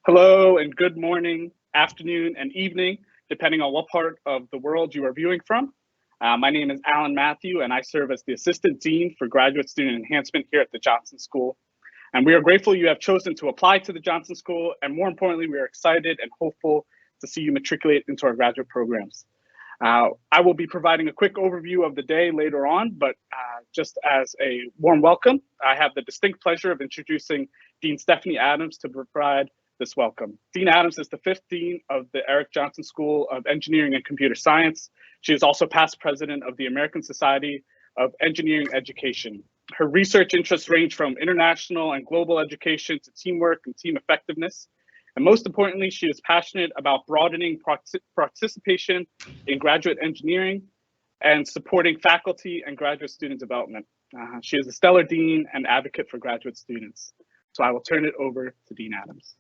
Hello and good morning, afternoon, and evening, depending on what part of the world you are viewing from. My name is Alan Matthew, and I serve as the Assistant Dean for Graduate Student Enhancement here at the Jonsson School. And we are grateful you have chosen to apply to the Jonsson School, and more importantly, we are excited and hopeful to see you matriculate into our graduate programs. I will be providing a quick overview of the day later on, but just as a warm welcome, I have the distinct pleasure of introducing Dean Stephanie Adams to provide this welcome. Dean Adams is the 5th Dean of the Eric Jonsson School of Engineering and Computer Science. She is also past president of the American Society of Engineering Education. Her research interests range from international and global education to teamwork and team effectiveness. And most importantly, she is passionate about broadening participation in graduate engineering and supporting faculty and graduate student development. She is a stellar dean and advocate for graduate students. So I will turn it over to Dean Adams.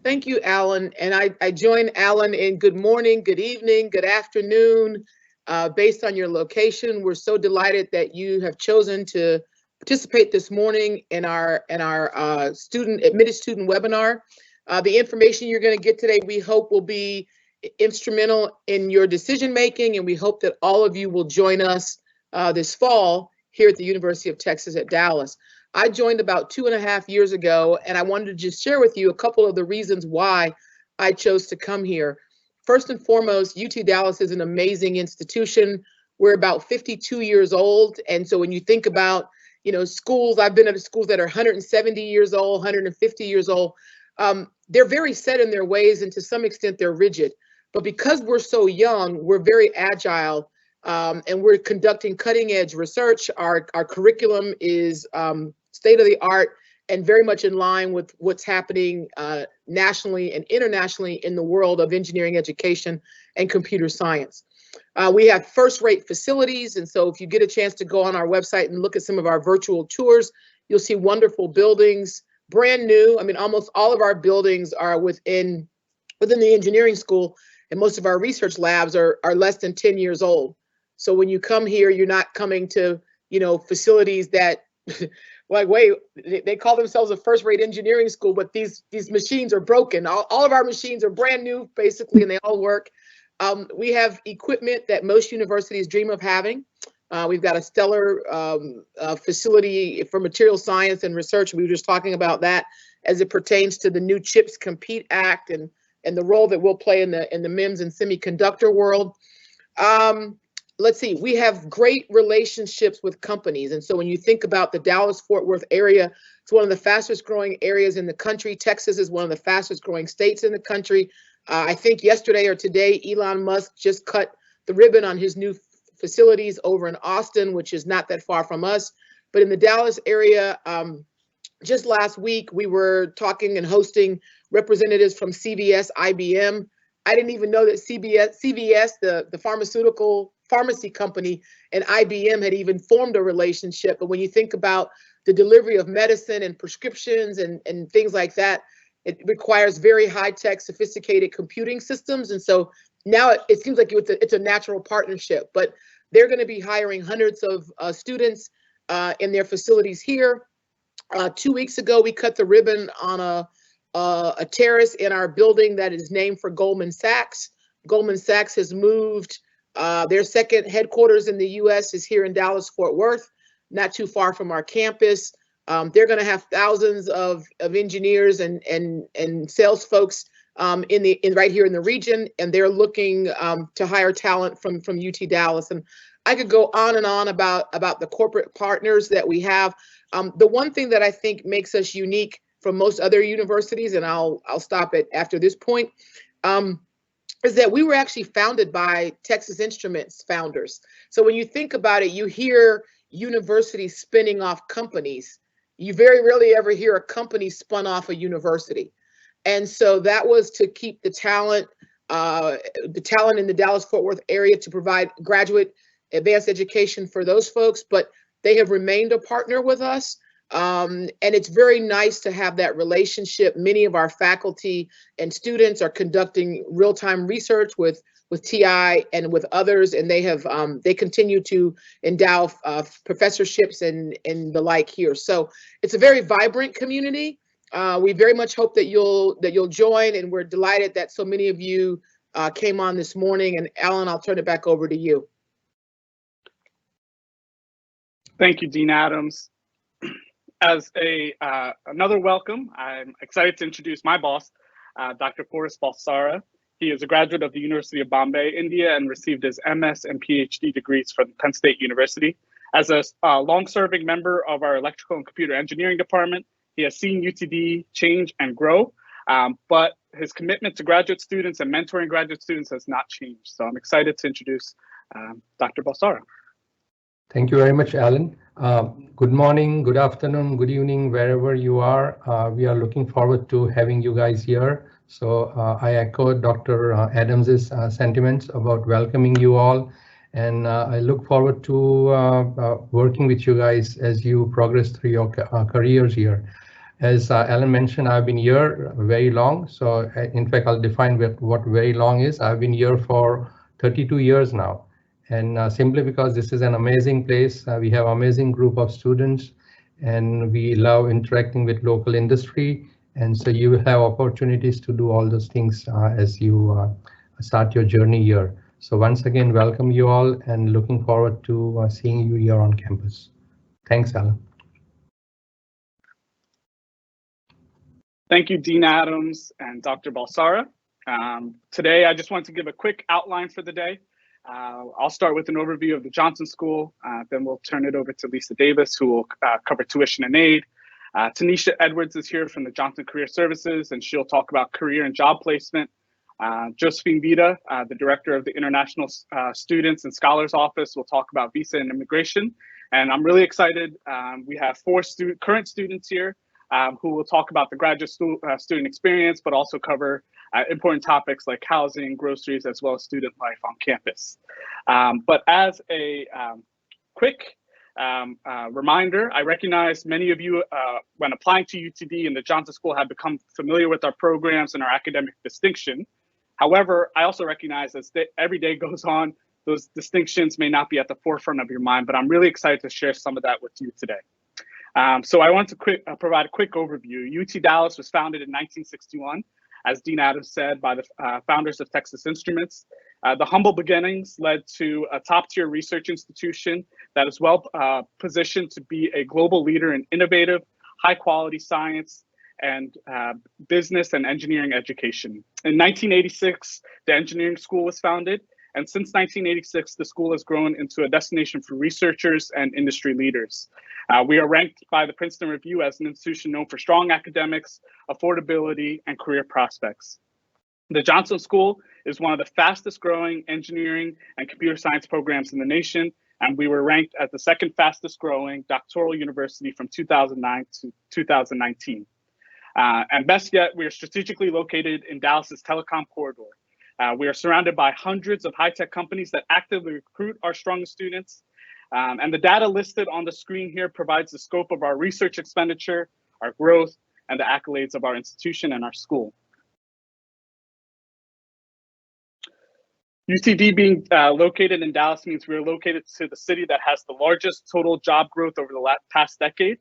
Thank you, Alan. And I join Alan in good morning, good evening, good afternoon, based on your location. We're so delighted that you have chosen to participate this morning in our admitted student webinar. The information you're going to get today, we hope will be instrumental in your decision making, and we hope that all of you will join us this fall here at the University of Texas at Dallas. I joined about 2.5 years ago, and I wanted to just share with you a couple of the reasons why I chose to come here. First and foremost, UT Dallas is an amazing institution. We're about 52 years old, and so when you think about, schools, I've been at schools that are 170 years old, 150 years old. They're very set in their ways, and to some extent, they're rigid. But because we're so young, we're very agile, and we're conducting cutting-edge research. Our curriculum is state of the art and very much in line with what's happening nationally and internationally in the world of engineering education and computer science. We have first-rate facilities, and so if you get a chance to go on our website and look at some of our virtual tours, you'll see wonderful buildings, brand new. I mean, almost all of our buildings are within the engineering school, and most of our research labs are less than 10 years old. So when you come here, you're not coming to, facilities that like, wait, they call themselves a first-rate engineering school, but these machines are broken. All of our machines are brand new, basically, and they all work. We have equipment that most universities dream of having. We've got a stellar facility for material science and research. We were just talking about that as it pertains to the new CHIPS Compete Act and the role that we'll play in the MEMS and semiconductor world. Let's see, we have great relationships with companies. And so when you think about the Dallas-Fort Worth area, it's one of the fastest growing areas in the country. Texas is one of the fastest growing states in the country. I think yesterday or today, Elon Musk just cut the ribbon on his new facilities over in Austin, which is not that far from us. But in the Dallas area, just last week, we were talking and hosting representatives from CVS, IBM. I didn't even know that CVS, the pharmacy company, and IBM had even formed a relationship. But when you think about the delivery of medicine and prescriptions and things like that, it requires very high-tech, sophisticated computing systems. And so now it seems like it's a natural partnership. But they're going to be hiring hundreds of students in their facilities here. 2 weeks ago, we cut the ribbon on a terrace in our building that is named for Goldman Sachs. Goldman Sachs has moved. Their second headquarters in the U.S. is here in Dallas-Fort Worth, not too far from our campus. They're going to have thousands of engineers and sales folks right here in the region, and they're looking to hire talent from UT Dallas. And I could go on and on about the corporate partners that we have. The one thing that I think makes us unique from most other universities, and I'll stop it after this point, is that we were actually founded by Texas Instruments founders. So when you think about it, you hear universities spinning off companies. You very rarely ever hear a company spun off a university. And so that was to keep the talent in the Dallas-Fort Worth area to provide graduate advanced education for those folks, but they have remained a partner with us. And it's very nice to have that relationship. Many of our faculty and students are conducting real-time research with TI and with others, and they continue to endow professorships and the like here. So it's a very vibrant community. We very much hope that you'll join, and we're delighted that so many of you came on this morning. And Alan, I'll turn it back over to you. Thank you, Dean Adams. As another welcome, I'm excited to introduce my boss, Dr. Poras Balsara. He is a graduate of the University of Bombay, India, and received his MS and PhD degrees from Penn State University. As a long-serving member of our electrical and computer engineering department, he has seen UTD change and grow, but his commitment to graduate students and mentoring graduate students has not changed. So I'm excited to introduce Dr. Balsara. Thank you very much, Alan. Good morning, good afternoon, good evening, wherever you are. We are looking forward to having you guys here. So I echo Dr. Adams's sentiments about welcoming you all. And I look forward to working with you guys as you progress through your careers here. As Alan mentioned, I've been here very long. So in fact, I'll define what very long is. I've been here for 32 years now. And simply because this is an amazing place, we have an amazing group of students, and we love interacting with local industry. And so you will have opportunities to do all those things as you start your journey here. So once again, welcome you all, and looking forward to seeing you here on campus. Thanks, Alan. Thank you, Dean Adams and Dr. Balsara. Today, I just want to give a quick outline for the day. I'll start with an overview of the Jonsson School, then we'll turn it over to Lisa Davis, who will cover tuition and aid. Tanisha Edwards is here from the Jonsson Career Services, and she'll talk about career and job placement. Josephine Vida, the director of the International Students and Scholars Office, will talk about visa and immigration. And I'm really excited. We have 4 current students here who will talk about the graduate student experience, but also cover important topics like housing, groceries, as well as student life on campus. But as a quick reminder, I recognize many of you, when applying to UTD and the Jonsson School, have become familiar with our programs and our academic distinction. However, I also recognize as every day goes on, those distinctions may not be at the forefront of your mind, but I'm really excited to share some of that with you today. So I want to provide a quick overview. UT Dallas was founded in 1961, as Dean Adams said, by the founders of Texas Instruments. The humble beginnings led to a top-tier research institution that is well positioned to be a global leader in innovative, high-quality science and business and engineering education. In 1986, the engineering school was founded, and since 1986, the school has grown into a destination for researchers and industry leaders. We are ranked by the Princeton Review as an institution known for strong academics, affordability, and career prospects. The Jonsson School is one of the fastest growing engineering and computer science programs in the nation, and we were ranked as the second fastest growing doctoral university from 2009 to 2019. And best yet, we are strategically located in Dallas's telecom corridor. We are surrounded by hundreds of high-tech companies that actively recruit our strongest students. And the data listed on the screen here provides the scope of our research expenditure, our growth, and the accolades of our institution and our school. UTD being located in Dallas means we're located to the city that has the largest total job growth over the past decade.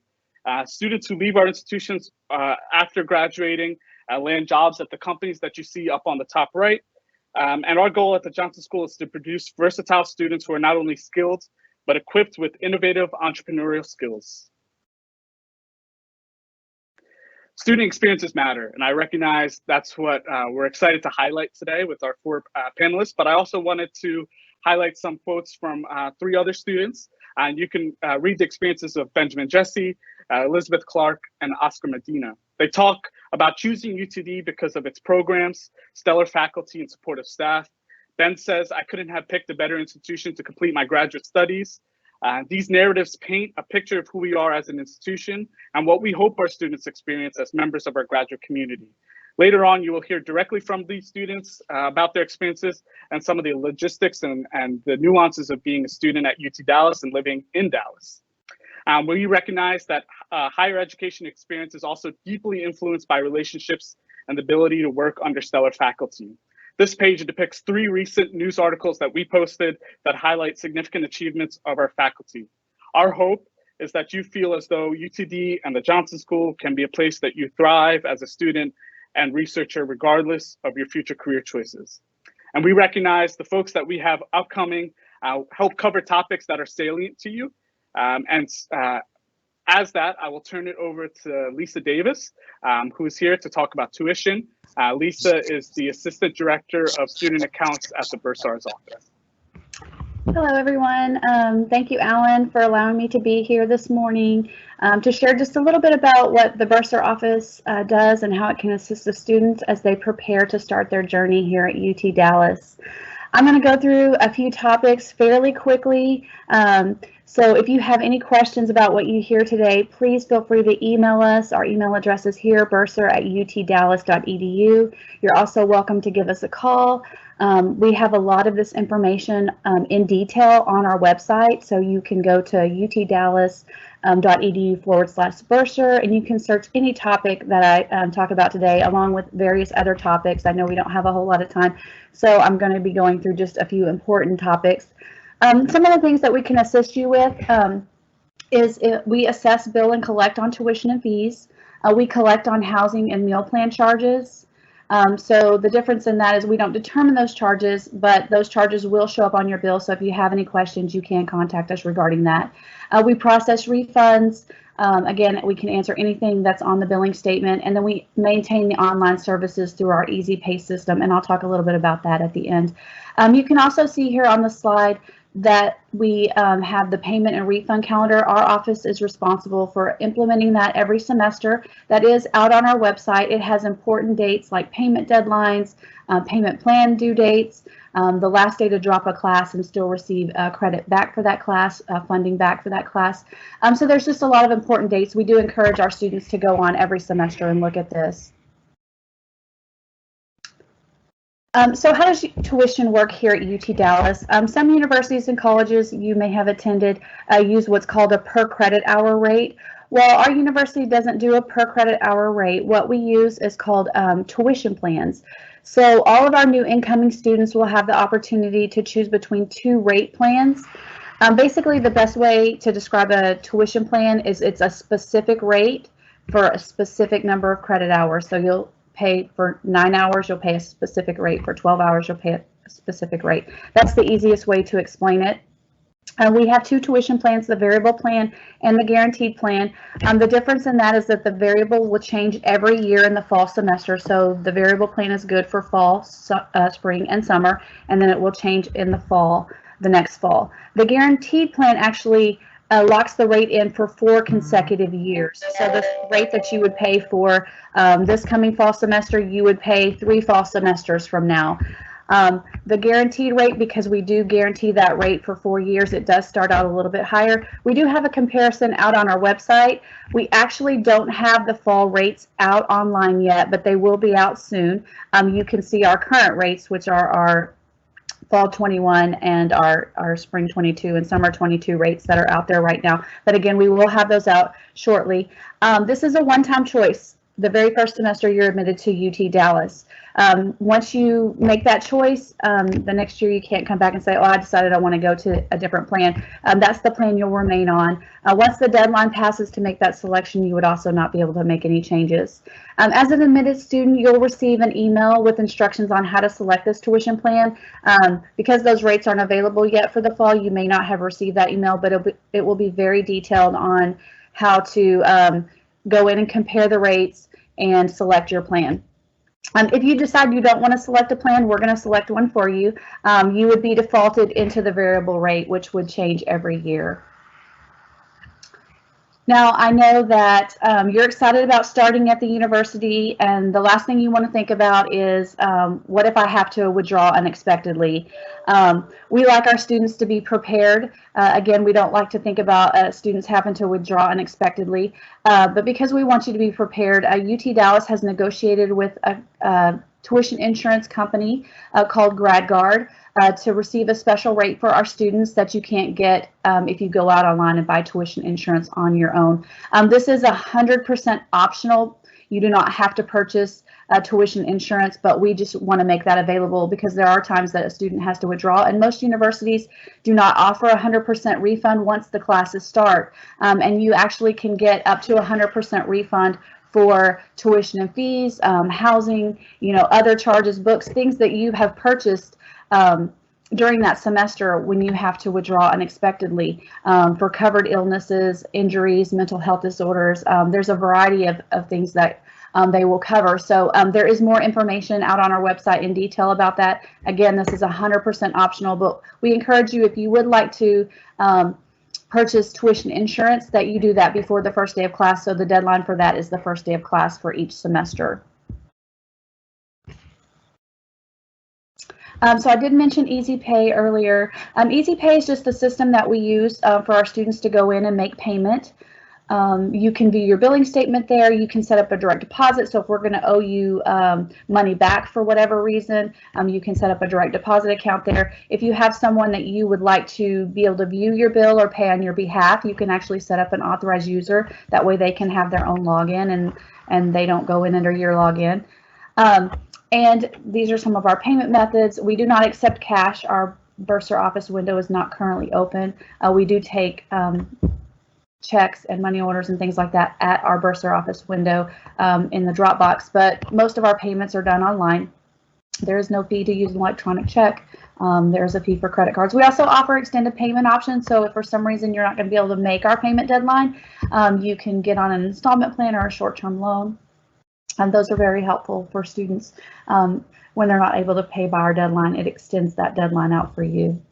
Students who leave our institutions after graduating land jobs at the companies that you see up on the top right. And our goal at the Jonsson School is to produce versatile students who are not only skilled, but equipped with innovative entrepreneurial skills. Student experiences matter, and I recognize that's what we're excited to highlight today with our 4 panelists, but I also wanted to highlight some quotes from 3 other students. And you can read the experiences of Benjamin Jesse, Elizabeth Clark, and Oscar Medina. They talk about choosing UTD because of its programs, stellar faculty, and supportive staff. Ben says, I couldn't have picked a better institution to complete my graduate studies. These narratives paint a picture of who we are as an institution and what we hope our students experience as members of our graduate community. Later on, you will hear directly from these students about their experiences and some of the logistics and the nuances of being a student at UT Dallas and living in Dallas. We recognize that higher education experience is also deeply influenced by relationships and the ability to work under stellar faculty. This page depicts 3 recent news articles that we posted that highlight significant achievements of our faculty. Our hope is that you feel as though UTD and the Jonsson School can be a place that you thrive as a student and researcher regardless of your future career choices. And we recognize the folks that we have upcoming help cover topics that are salient to you. As that, I will turn it over to Lisa Davis, who is here to talk about tuition. Lisa is the Assistant Director of Student Accounts at the Bursar's office. Hello, everyone. Thank you, Alan, for allowing me to be here this morning to share just a little bit about what the Bursar office does and how it can assist the students as they prepare to start their journey here at UT Dallas. I'm going to go through a few topics fairly quickly. So if you have any questions about what you hear today, please feel free to email us. Our email address is here, bursar@utdallas.edu. You're also welcome to give us a call. We have a lot of this information in detail on our website, so you can go to utdallas.edu/Bursar, and you can search any topic that I talk about today, along with various other topics. I know we don't have a whole lot of time, so I'm going to be going through just a few important topics. Some of the things that we can assist you with is we assess, bill, and collect on tuition and fees. We collect on housing and meal plan charges. So the difference in that is we don't determine those charges, but those charges will show up on your bill. So if you have any questions, you can contact us regarding that. We process refunds. Again, we can answer anything that's on the billing statement, and then we maintain the online services through our Easy Pay system, and I'll talk a little bit about that at the end. You can also see here on the slide that we have the payment and refund calendar. Our office is responsible for implementing that every semester. That is out on our website. It has important dates like payment deadlines, payment plan due dates, the last day to drop a class and still receive credit back for that class, funding back for that class. So there's just a lot of important dates. We do encourage our students to go on every semester and look at this. So how does tuition work here at UT Dallas? Some universities and colleges you may have attended use what's called a per credit hour rate. Well, our university doesn't do a per credit hour rate. What we use is called tuition plans. So all of our new incoming students will have the opportunity to choose between two rate plans. Basically, the best way to describe a tuition plan is it's a specific rate for a specific number of credit hours. So you'll pay for 9 hours, you'll pay a specific rate. For 12 hours, you'll pay a specific rate. That's the easiest way to explain it. We have two tuition plans, the variable plan and the guaranteed plan. The difference in that is that the variable will change every year in the fall semester. So the variable plan is good for fall, spring, and summer, and then it will change in the fall, the next fall. The guaranteed plan actually locks the rate in for 4 consecutive years. So the rate that you would pay for this coming fall semester, you would pay 3 fall semesters from now. The guaranteed rate, because we do guarantee that rate for 4 years, it does start out a little bit higher. We do have a comparison out on our website. We actually don't have the fall rates out online yet, but they will be out soon. You can see our current rates, which are our fall 21 and our spring 22 and summer 22 rates that are out there right now. But again, we will have those out shortly. This is a one-time choice. The very first semester you're admitted to UT Dallas. Once you make that choice, the next year you can't come back and say, oh, I decided I want to go to a different plan. That's the plan you'll remain on. Once the deadline passes to make that selection, you would also not be able to make any changes. As an admitted student, you'll receive an email with instructions on how to select this tuition plan. Because those rates aren't available yet for the fall, you may not have received that email, but it will be very detailed on how to go in and compare the rates and select your plan. If you decide you don't want to select a plan, we're going to select one for you. You would be defaulted into the variable rate, which would change every year. Now, I know that you're excited about starting at the university, and the last thing you want to think about is, what if I have to withdraw unexpectedly? We like our students to be prepared. Again, we don't like to think about students having to withdraw unexpectedly, but because we want you to be prepared, UT Dallas has negotiated with a tuition insurance company called GradGuard to receive a special rate for our students that you can't get if you go out online and buy tuition insurance on your own. This is 100% optional. You do not have to purchase tuition insurance, but we just want to make that available because there are times that a student has to withdraw, and most universities do not offer 100% refund once the classes start, and you actually can get up to 100% refund for tuition and fees, housing, other charges, books, things that you have purchased during that semester when you have to withdraw unexpectedly, for covered illnesses, injuries, mental health disorders. There's a variety of things that they will cover. So there is more information out on our website in detail about that. Again, this is 100% optional, but we encourage you, if you would like to purchase tuition insurance, that you do that before the first day of class. So the deadline for that is the first day of class for each semester. So I did mention Easy Pay earlier. Easy Pay is just the system that we use for our students to go in and make payment. You can view your billing statement there. You can set up a direct deposit. So if we're going to owe you money back for whatever reason, you can set up a direct deposit account there. If you have someone that you would like to be able to view your bill or pay on your behalf, you can actually set up an authorized user. That way they can have their own login and they don't go in under your login. And these are some of our payment methods. We do not accept cash. Our bursar office window is not currently open. We do take checks and money orders and things like that at our bursar office window in the drop box, but most of our payments are done online. There is no fee to use an electronic check. There's a fee for credit cards. We also offer extended payment options, so if for some reason you're not going to be able to make our payment deadline, you can get on an installment plan or a short-term loan. And those are very helpful for students when they're not able to pay by our deadline. It extends that deadline out for you.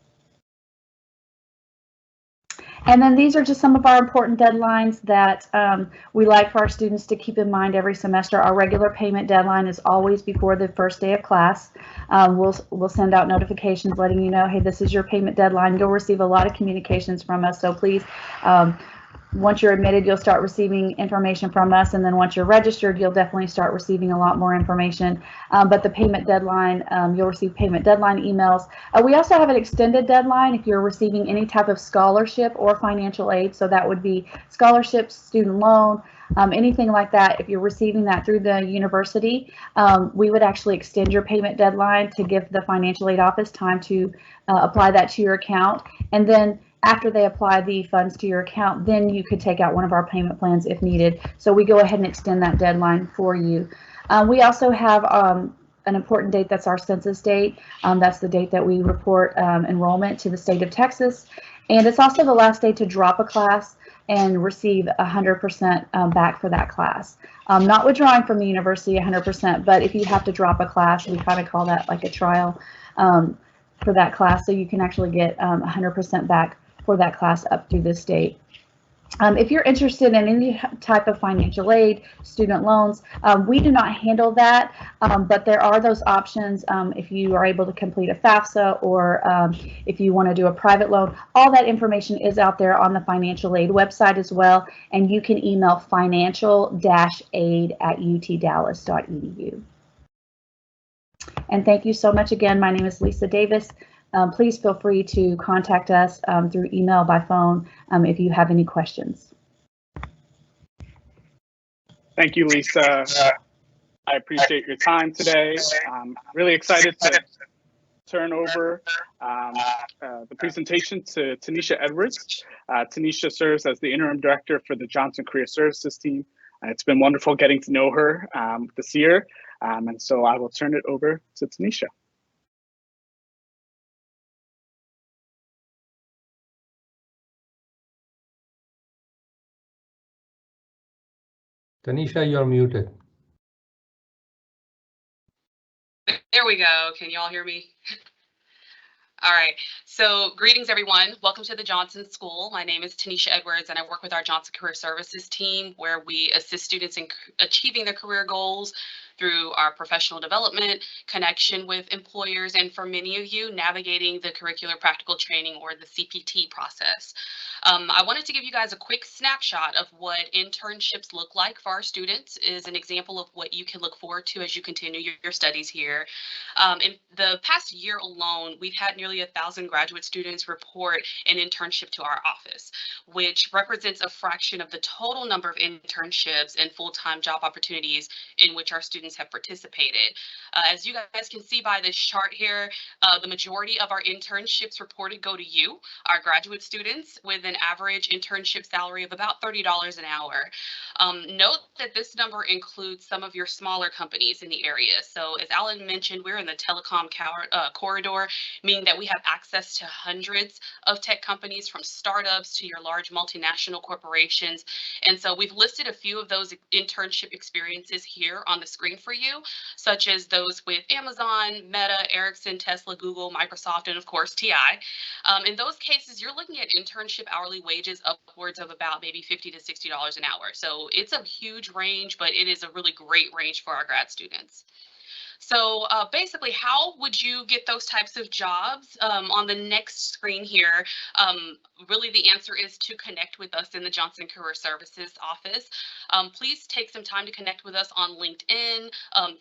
And then these are just some of our important deadlines that we like for our students to keep in mind every semester. Our regular payment deadline is always before the first day of class. We'll send out notifications letting you know, hey, this is your payment deadline. You'll receive a lot of communications from us, so please, once you're admitted, you'll start receiving information from us, and then once you're registered, you'll definitely start receiving a lot more information. But the payment deadline, you'll receive payment deadline emails. We also have an extended deadline if you're receiving any type of scholarship or financial aid. So that would be scholarships, student loan, anything like that. If you're receiving that through the university, we would actually extend your payment deadline to give the financial aid office time to apply that to your account. And then after they apply the funds to your account, then you could take out one of our payment plans if needed. So we go ahead and extend that deadline for you. We also have an important date. That's our census date. That's the date that we report enrollment to the state of Texas. And it's also the last day to drop a class and receive 100% back for that class. Not withdrawing from the university 100%, but if you have to drop a class, we kind of call that like a trial for that class. So you can actually get 100% back for that class up through this date. If you're interested in any type of financial aid, student loans, we do not handle that, but there are those options if you are able to complete a FAFSA or if you want to do a private loan. All that information is out there on the financial aid website as well, and you can email financial-aid@utdallas.edu. And thank you so much again. My name is Lisa Davis. Please feel free to contact us through email, by phone, if you have any questions. Thank you, Lisa. I appreciate your time today. I'm really excited to turn over the presentation to Tanisha Edwards. Tanisha serves as the interim director for the Jonsson Career Services team. It's been wonderful getting to know her this year. And so I will turn it over to Tanisha. Tanisha, you're muted. There we go. Can you all hear me? All right. So greetings, everyone. Welcome to the Jonsson School. My name is Tanisha Edwards, and I work with our Jonsson Career Services team, where we assist students in achieving their career goals through our professional development, connection with employers, and for many of you, navigating the curricular practical training, or the CPT process. I wanted to give you guys a quick snapshot of what internships look like for our students, is an example of what you can look forward to as you continue your studies here. In the past year alone, we've had nearly 1,000 graduate students report an internship to our office, which represents a fraction of the total number of internships and full-time job opportunities in which our students students have participated. As you guys can see by this chart here, the majority of our internships reported go to you, our graduate students, with an average internship salary of about $30 an hour. Note that this number includes some of your smaller companies in the area. So as Alan mentioned, we're in the telecom corridor, meaning that we have access to hundreds of tech companies, from startups to your large multinational corporations. And so we've listed a few of those internship experiences here on the screen for you, such as those with Amazon, Meta, Ericsson, Tesla, Google, Microsoft, and of course TI. In those cases, you're looking at internship hourly wages upwards of about maybe $50 to $60 an hour. So it's a huge range, but it is a really great range for our grad students. So basically, how would you get those types of jobs? On the next screen here, really the answer is to connect with us in the Jonsson Career Services office. Please take some time to connect with us on LinkedIn,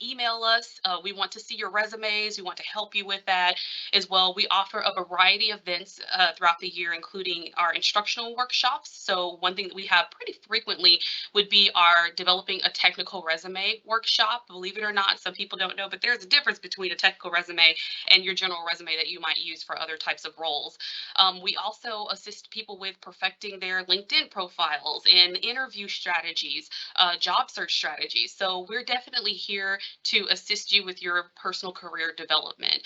email us. We want to see your resumes. We want to help you with that as well. We offer a variety of events throughout the year, including our instructional workshops. So one thing that we have pretty frequently would be our Developing a Technical Resume workshop. Believe it or not, some people don't know, but there's a difference between a technical resume and your general resume that you might use for other types of roles. We also assist people with perfecting their LinkedIn profiles and interview strategies, job search strategies. So we're definitely here to assist you with your personal career development.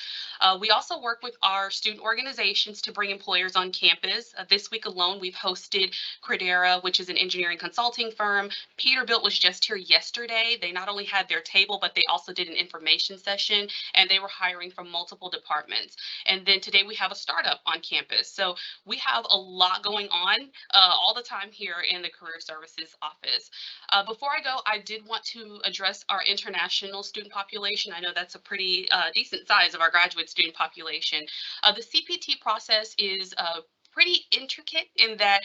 We also work with our student organizations to bring employers on campus. This week alone, we've hosted Credera, which is an engineering consulting firm. Peterbilt was just here yesterday. They not only had their table, but they also did an information session, and they were hiring from multiple departments. And then today we have a startup on campus. So we have a lot going on all the time here in the Career Services office. Before I go, I did want to address our international student population. I know that's a pretty decent size of our graduate student population. The CPT process is pretty intricate in that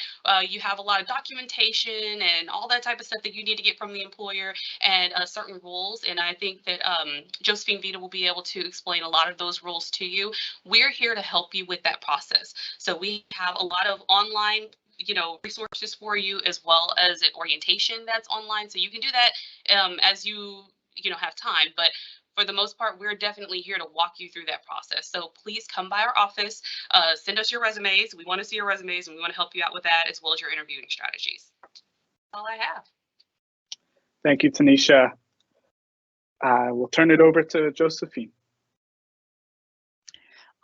you have a lot of documentation and all that type of stuff that you need to get from the employer, and certain rules. And I think that Josephine Vita will be able to explain a lot of those rules to you. We're here to help you with that process. So we have a lot of online resources for you, as well as an orientation that's online. So you can do that as you have time. But for the most part, we're definitely here to walk you through that process. So please come by our office, send us your resumes. We want to see your resumes, and we want to help you out with that, as well as your interviewing strategies. That's all I have. Thank you, Tanisha. We'll turn it over to Josephine.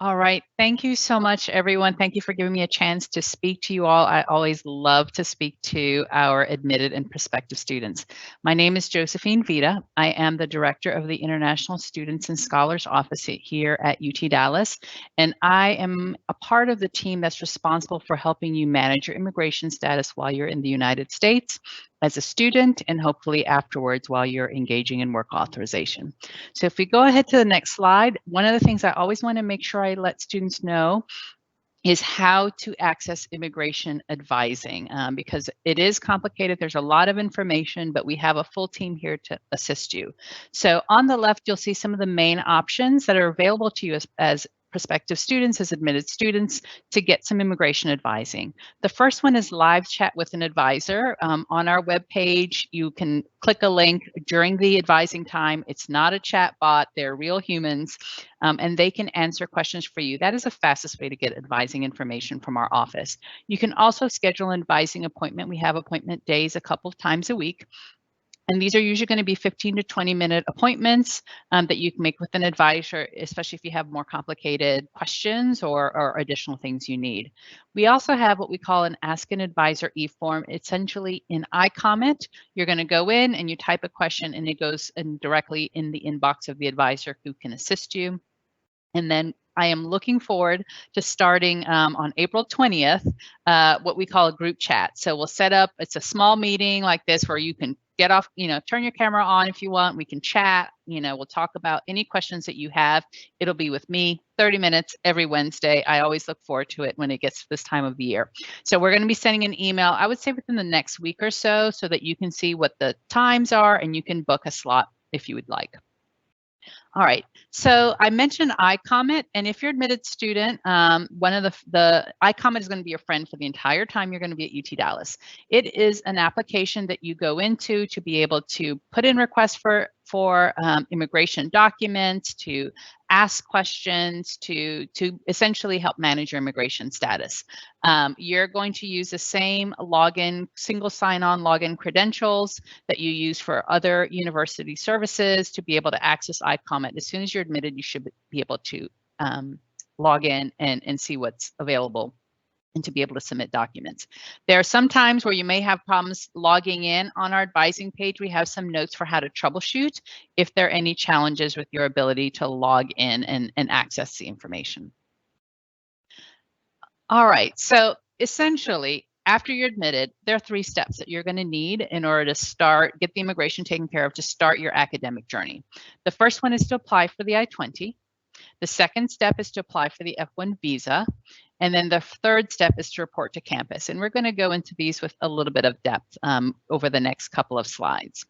All right. Thank you so much, everyone. Thank you for giving me a chance to speak to you all. I always love to speak to our admitted and prospective students. My name is Josephine Vita. I am the director of the International Students and Scholars Office here at UT Dallas, and I am a part of the team that's responsible for helping you manage your immigration status while you're in the United States as a student, and hopefully afterwards while you're engaging in work authorization. So if we go ahead to the next slide, one of the things I always want to make sure I let students know is how to access immigration advising, because it is complicated. There's a lot of information, but we have a full team here to assist you. So on the left, you'll see some of the main options that are available to you as prospective students, as admitted students, to get some immigration advising. The first one is live chat with an advisor. On our webpage, you can click a link during the advising time. It's not a chat bot, they're real humans, and they can answer questions for you. That is the fastest way to get advising information from our office. You can also schedule an advising appointment. We have appointment days a couple of times a week. And these are usually going to be 15 to 20-minute appointments that you can make with an advisor, especially if you have more complicated questions or additional things you need. We also have what we call an Ask an Advisor e-form. Essentially, in iComment, you're going to go in and you type a question, and it goes in directly in the inbox of the advisor who can assist you. And then I am looking forward to starting on April 20th, what we call a group chat. So we'll set up, it's a small meeting like this where you can get off, turn your camera on if you want. We can chat, we'll talk about any questions that you have. It'll be with me, 30 minutes every Wednesday. I always look forward to it when it gets to this time of the year. So we're going to be sending an email, I would say within the next week or so that you can see what the times are and you can book a slot if you would like. All right, so I mentioned iComment, and if you're an admitted student, one of the iComment is going to be your friend for the entire time you're going to be at UT Dallas. It is an application that you go into to be able to put in requests for immigration documents, to ask questions, to essentially help manage your immigration status. You're going to use the same login, single sign-on login credentials that you use for other university services to be able to access iComment. As soon as you're admitted, you should be able to log in and see what's available and to be able to submit documents. There are some times where you may have problems logging in. On our advising page, we have some notes for how to troubleshoot if there are any challenges with your ability to log in and access the information. All right, so essentially, after you're admitted, there are 3 steps that you're going to need in order to get the immigration taken care of to start your academic journey. The first one is to apply for the I-20. The second step is to apply for the F1 visa. And then the third step is to report to campus. And we're going to go into these with a little bit of depth over the next couple of slides.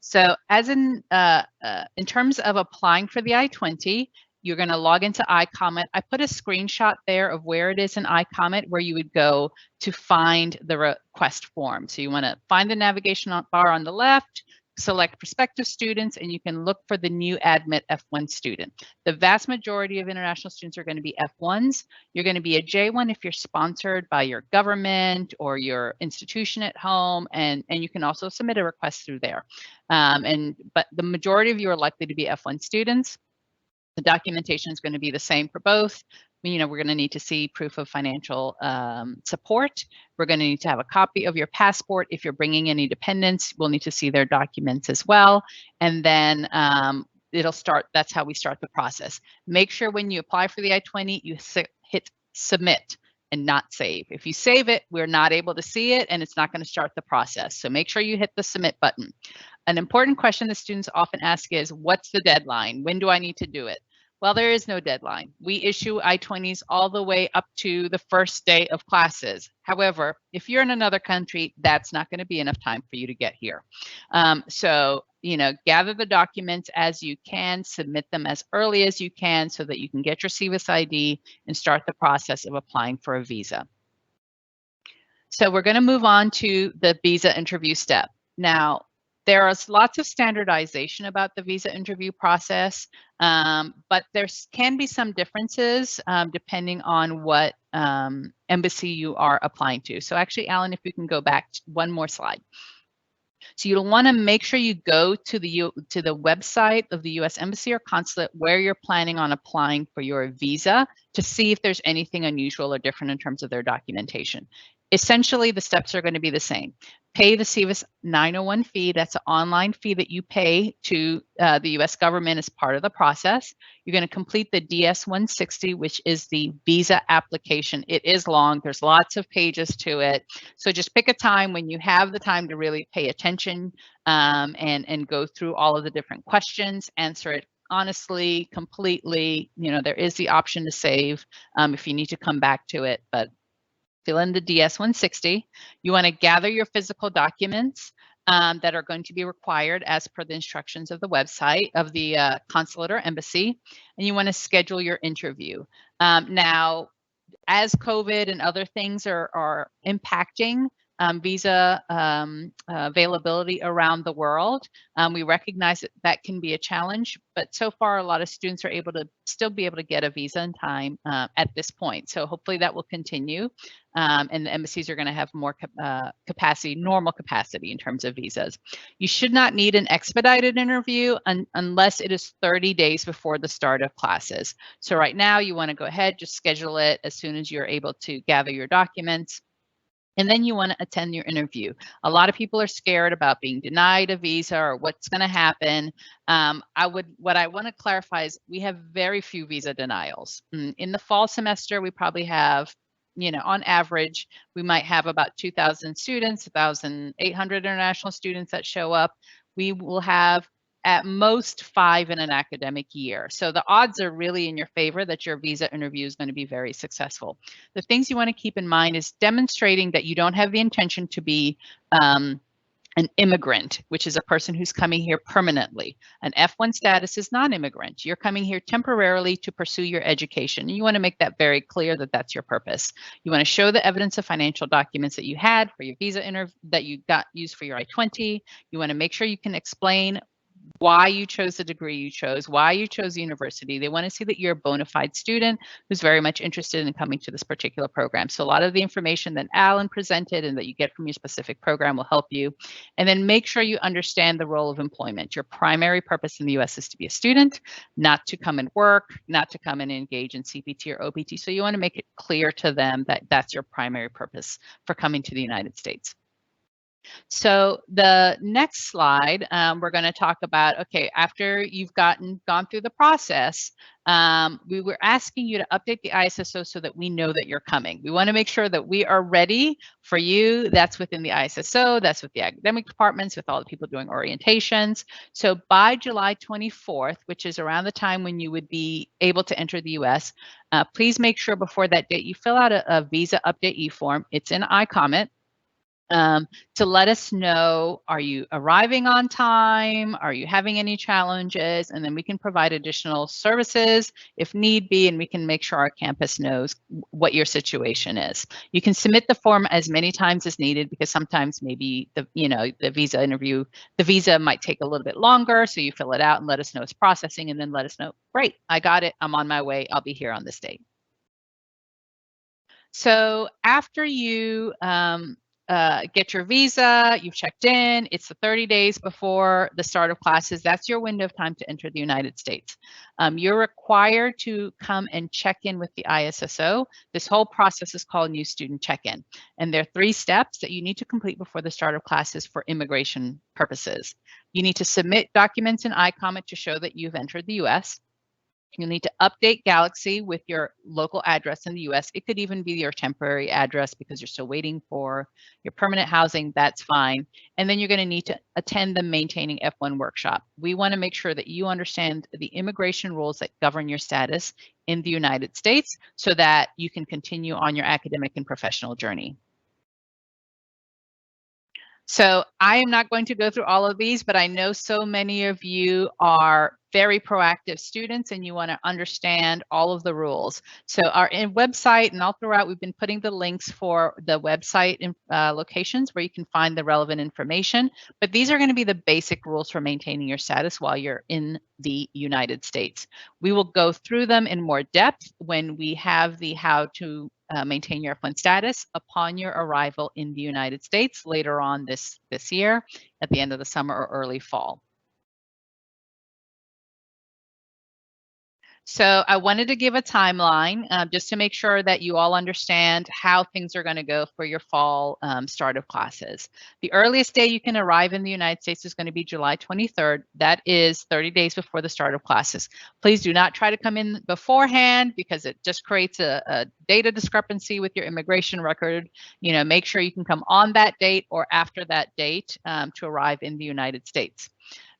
So as in terms of applying for the I-20, you're going to log into iComment. I put a screenshot there of where it is in iComment where you would go to find the request form. So you want to find the navigation bar on the left, select prospective students, and you can look for the new admit F1 student. The vast majority of international students are going to be F1s. You're going to be a J1 if you're sponsored by your government or your institution at home, and you can also submit a request through there. But the majority of you are likely to be F1 students. The documentation is going to be the same for both. We're going to need to see proof of financial support. We're going to need to have a copy of your passport. If you're bringing any dependents, we'll need to see their documents as well. And then that's how we start the process. Make sure when you apply for the I-20, you hit submit and not save. If you save it, we're not able to see it and it's not going to start the process. So make sure you hit the submit button. An important question that students often ask is, what's the deadline? When do I need to do it? Well, there is no deadline. We issue I-20s all the way up to the first day of classes. However, if you're in another country, that's not going to be enough time for you to get here. So, gather the documents as you can, submit them as early as you can so that you can get your SEVIS ID and start the process of applying for a visa. So we're going to move on to the visa interview step. Now, there is lots of standardization about the visa interview process, but there can be some differences depending on what embassy you are applying to. So actually, Alan, if you can go back one more slide. So you'll want to make sure you go to the website of the U.S. Embassy or Consulate where you're planning on applying for your visa to see if there's anything unusual or different in terms of their documentation. Essentially, the steps are going to be the same. Pay the SEVIS 901 fee. That's an online fee that you pay to the U.S. government as part of the process. You're going to complete the DS-160, which is the visa application. It is long. There's lots of pages to it. So just pick a time when you have the time to really pay attention and go through all of the different questions, answer it honestly, completely. There is the option to save if you need to come back to it, but fill in the DS-160. You want to gather your physical documents that are going to be required as per the instructions of the website of the consulate or embassy, and you want to schedule your interview. Now, as COVID and other things are impacting visa availability around the world, we recognize that can be a challenge, but so far a lot of students are able to still be able to get a visa in time at this point. So hopefully that will continue, and the embassies are going to have more capacity, normal capacity in terms of visas. You should not need an expedited interview unless it is 30 days before the start of classes. So right now you want to go ahead, just schedule it as soon as you're able to gather your documents. And then you want to attend your interview. A lot of people are scared about being denied a visa or what's going to happen. What I want to clarify is we have very few visa denials. In the fall semester, we probably have, on average, we might have about 2,000 students, 1,800 international students that show up. We will have at most 5 in an academic year. So the odds are really in your favor that your visa interview is going to be very successful. The things you want to keep in mind is demonstrating that you don't have the intention to be an An immigrant, which is a person who's coming here permanently. An F1 status is non-immigrant. You're coming here temporarily to pursue your education. And you want to make that very clear that that's your purpose. You want to show the evidence of financial documents that you had for your visa interview that you got used for your I-20. You want to make sure you can explain why you chose the degree you chose, why you chose the university. They want to see that you're a bona fide student who's very much interested in coming to this particular program. So a lot of the information that Alan presented and that you get from your specific program will help you. And then make sure you understand the role of employment. Your primary purpose in the US is to be a student, not to come and work, not to come and engage in CPT or OPT. So you want to make it clear to them that that's your primary purpose for coming to the United States. So the next slide, we're going to talk about, okay, after you've gone through the process, we were asking you to update the ISSO so that we know that you're coming. We want to make sure that we are ready for you. That's within the ISSO, that's with the academic departments, with all the people doing orientations. So by July 24th, which is around the time when you would be able to enter the US, please make sure before that date you fill out a visa update e-form. It's in iComment. To let us know, are you arriving on time? Are you having any challenges? And then we can provide additional services if need be, and we can make sure our campus knows what your situation is. You can submit the form as many times as needed because sometimes maybe the visa interview, the visa might take a little bit longer. So you fill it out and let us know it's processing, and then let us know, great, I got it, I'm on my way, I'll be here on this date. So after you get your visa, you've checked in, it's the 30 days before the start of classes, that's your window of time to enter the United States. You're required to come and check in with the ISSO. This whole process is called New Student Check-In. And there are 3 steps that you need to complete before the start of classes for immigration purposes. You need to submit documents in iComment to show that you've entered the US. You'll need to update Galaxy with your local address in the US. It could even be your temporary address because you're still waiting for your permanent housing. That's fine. And then you're going to need to attend the Maintaining F1 workshop. We want to make sure that you understand the immigration rules that govern your status in the United States so that you can continue on your academic and professional journey. So I am not going to go through all of these, but I know so many of you are very proactive students and you want to understand all of the rules. So our website, and all throughout, we've been putting the links for the website locations where you can find the relevant information. But these are going to be the basic rules for maintaining your status while you're in the United States. We will go through them in more depth when we have the how to maintain your F1 status upon your arrival in the United States later on this year, at the end of the summer or early fall. So I wanted to give a timeline just to make sure that you all understand how things are going to go for your fall start of classes. The earliest day you can arrive in the United States is going to be July 23rd. That is 30 days before the start of classes. Please do not try to come in beforehand because it just creates a data discrepancy with your immigration record. You know, make sure you can come on that date or after that date to arrive in the United States.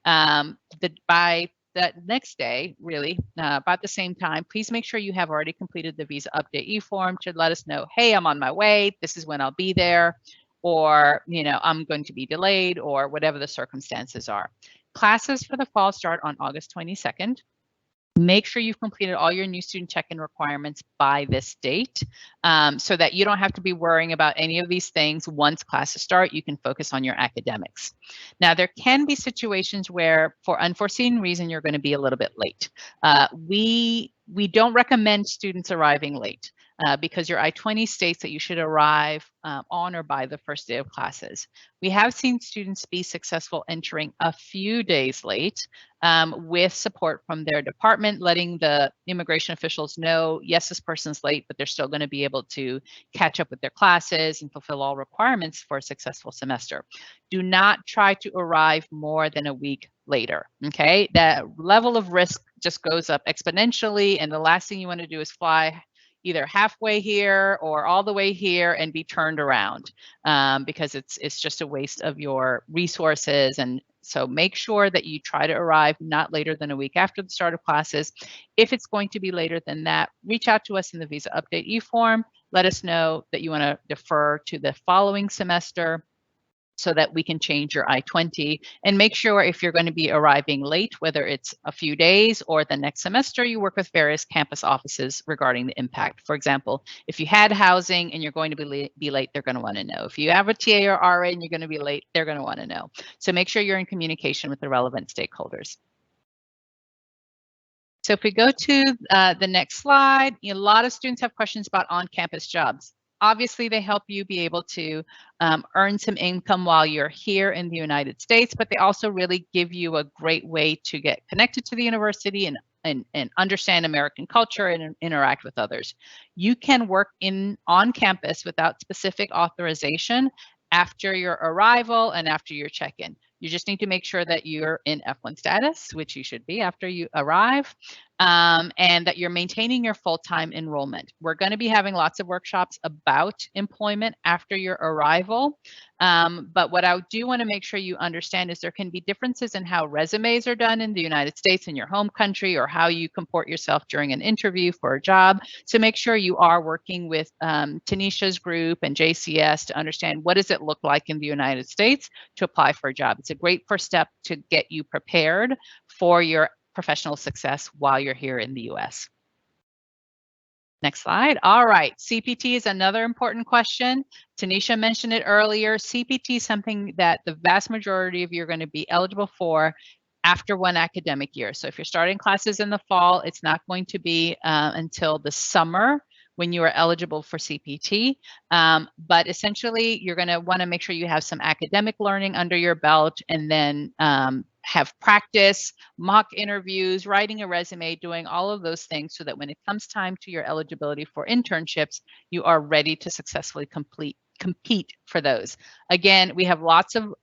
By that next day, really, about the same time, please make sure you have already completed the visa update e-form to let us know, hey, I'm on my way, this is when I'll be there, or, you know, I'm going to be delayed, or whatever the circumstances are. Classes for the fall start on August 22nd. Make sure you've completed all your new student check-in requirements by this date so that you don't have to be worrying about any of these things. Once classes start, you can focus on your academics. Now, there can be situations where, for unforeseen reason, you're going to be a little bit late. We don't recommend students arriving late. Because your I-20 states that you should arrive on or by the first day of classes. We have seen students be successful entering a few days late with support from their department, letting the immigration officials know, yes, this person's late, but they're still going to be able to catch up with their classes and fulfill all requirements for a successful semester. Do not try to arrive more than a week later, okay? That level of risk just goes up exponentially, and the last thing you want to do is fly either halfway here or all the way here and be turned around because it's just a waste of your resources. And so make sure that you try to arrive not later than a week after the start of classes. If it's going to be later than that, reach out to us in the visa update e-form. Let us know that you want to defer to the following semester. so that we can change your I-20 and make sure if you're going to be arriving late, whether it's a few days or the next semester, you work with various campus offices regarding the impact. For example, if you had housing and you're going to be late, they're going to want to know. If you have a TA or RA and you're going to be late, they're going to want to know. So make sure you're in communication with the relevant stakeholders. So if we go to the next slide, a lot of students have questions about on-campus jobs. Obviously, they help you be able to earn some income while you're here in the United States, but they also really give you a great way to get connected to the university and understand American culture and interact with others. You can work on campus without specific authorization after your arrival and after your check-in. You just need to make sure that you're in F1 status, which you should be after you arrive, and that you're maintaining your full-time enrollment. We're going to be having lots of workshops about employment after your arrival. But what I do want to make sure you understand is there can be differences in how resumes are done in the United States in your home country, or how you comport yourself during an interview for a job. So make sure you are working with Tanisha's group and JCS to understand what does it look like in the United States to apply for a job. It's a great first step to get you prepared for your professional success while you're here in the US. Next slide. All right, CPT is another important question. Tanisha mentioned it earlier. CPT is something that the vast majority of you are going to be eligible for after one academic year. So if you're starting classes in the fall, it's not going to be until the summer when you are eligible for CPT. But essentially, you're going to want to make sure you have some academic learning under your belt, and then have practice, mock interviews, writing a resume, doing all of those things so that when it comes time to your eligibility for internships, you are ready to successfully compete for those. Again, we have lots of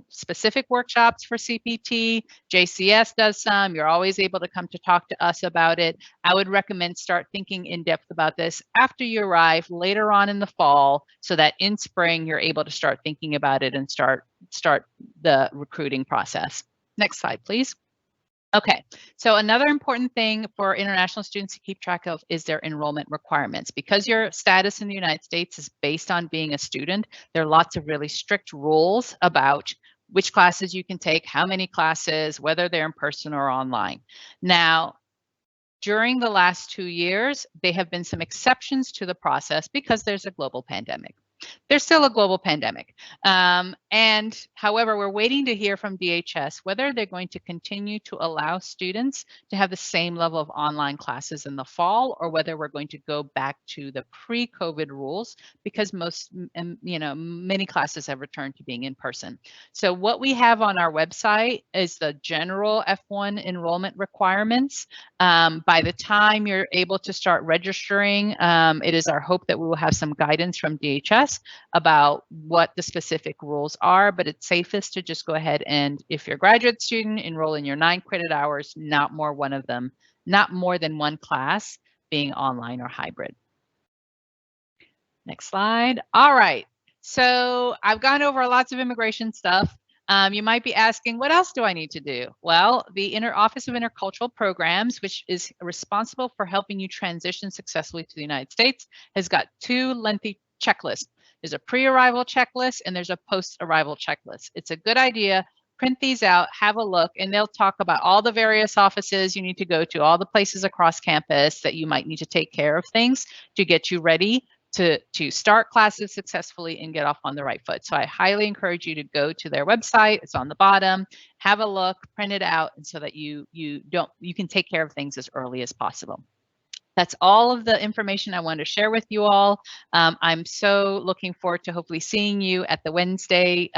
specific workshops for CPT. JCS does some. You're always able to come to talk to us about it. I would recommend start thinking in depth about this after you arrive later on in the fall, so that in spring you're able to start thinking about it and start the recruiting process. Next slide, please. Okay, so another important thing for international students to keep track of is their enrollment requirements. Because your status in the United States is based on being a student, there are lots of really strict rules about which classes you can take, how many classes, whether they're in person or online. Now, during the last 2 years, there have been some exceptions to the process because there's a global pandemic. There's still a global pandemic. And however, we're waiting to hear from DHS whether they're going to continue to allow students to have the same level of online classes in the fall, or whether we're going to go back to the pre-COVID rules, because many classes have returned to being in person. So what we have on our website is the general F1 enrollment requirements. By the time you're able to start registering, it is our hope that we will have some guidance from DHS about what the specific rules are, but it's safest to just go ahead and, if you're a graduate student, enroll in your 9 credit hours, not more than one class being online or hybrid. Next slide. All right, so I've gone over lots of immigration stuff. You might be asking, what else do I need to do? Well, the Office of Intercultural Programs, which is responsible for helping you transition successfully to the United States, has got 2 lengthy checklists. There's a pre-arrival checklist and there's a post-arrival checklist. It's a good idea. Print these out, have a look, and they'll talk about all the various offices you need to go to, all the places across campus that you might need to take care of things to get you ready to start classes successfully and get off on the right foot. So I highly encourage you to go to their website. It's on the bottom. Have a look, print it out, and so that you can take care of things as early as possible. That's all of the information I wanted to share with you all. I'm so looking forward to hopefully seeing you at the Wednesday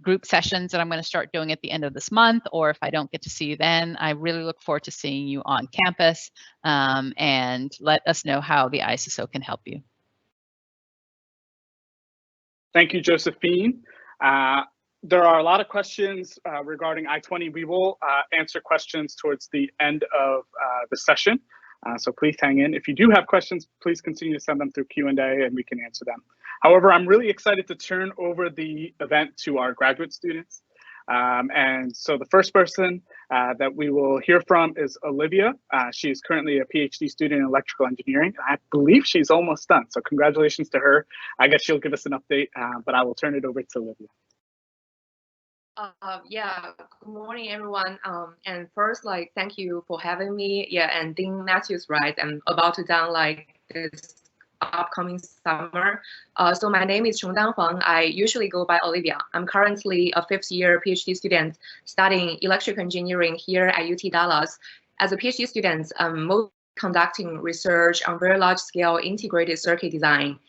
group sessions that I'm going to start doing at the end of this month, or if I don't get to see you then, I really look forward to seeing you on campus, and let us know how the ISSO can help you. Thank you, Josephine. There are a lot of questions regarding I-20. We will answer questions towards the end of the session. So please hang in. If you do have questions, please continue to send them through Q&A and we can answer them. However, I'm really excited to turn over the event to our graduate students. And so the first person that we will hear from is Olivia. She is currently a PhD student in electrical engineering. I believe she's almost done. So congratulations to her. I guess she'll give us an update, but I will turn it over to Olivia. Yeah, good morning, everyone. And first, like, thank you for having me. Yeah, and Dean Matthew's right. I'm about to done like this upcoming summer. So my name is Chongdan Huang. I usually go by Olivia. I'm currently a 5th-year PhD student studying electrical engineering here at UT Dallas. As a PhD student, I'm mostly conducting research on very large-scale integrated circuit design.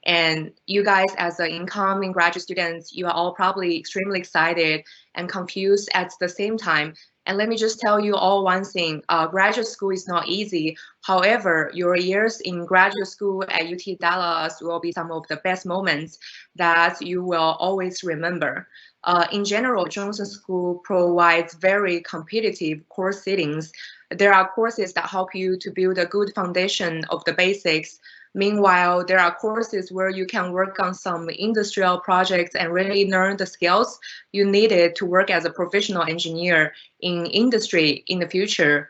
And you guys, as the incoming graduate students, you are all probably extremely excited and confused at the same time. And let me just tell you all one thing, graduate school is not easy. However, your years in graduate school at UT Dallas will be some of the best moments that you will always remember. In general, Jonsson School provides very competitive course settings. There are courses that help you to build a good foundation of the basics. Meanwhile, there are courses where you can work on some industrial projects and really learn the skills you needed to work as a professional engineer in industry in the future.